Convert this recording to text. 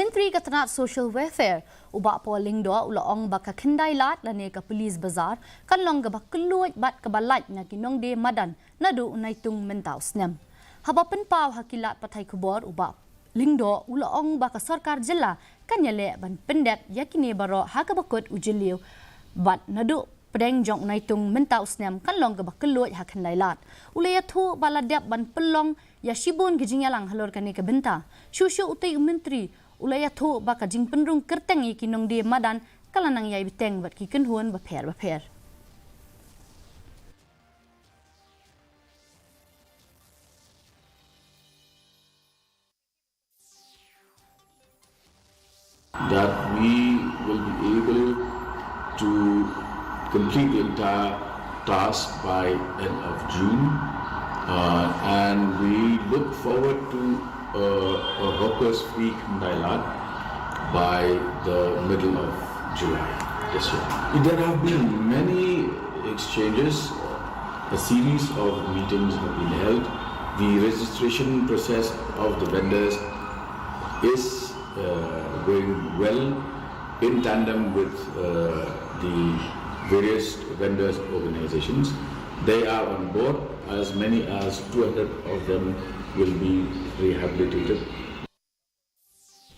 Menteri Ketenat Social Welfare ubak poling doa ulaong baka Khyndailad lane ka Police Bazar kan long gabak Kylluid bat ka Lait na Nongdie Madan Naduh Naitung Mynta Snem. Haba penpaw hakilat patai kubor ubak lingdo ulaong baka sarkar jilla kan yale ban pendek yakini baro hakabakut ujiliu bat Naduh pedeng jong Naitung Mynta Snem kan long gabak Kylluid ha Khyndailad. Ulaya thu baladep ban pelong ya shibun gijinyalang halor kani ke benta. Shushu utai menteri ulaya thu baka jing penrung kerteng iki Nongdie Madan kalanang yai biteng bat ki kenhuan baper. That we will be able to complete the entire task by end of June, and we look forward to a hawkers-free Khyndailad by the middle of July this year. There have been many exchanges, a series of meetings have been held. The registration process of the vendors is going well in tandem with the various vendors organizations. They are on board. As many as 200 of them will be rehabilitated.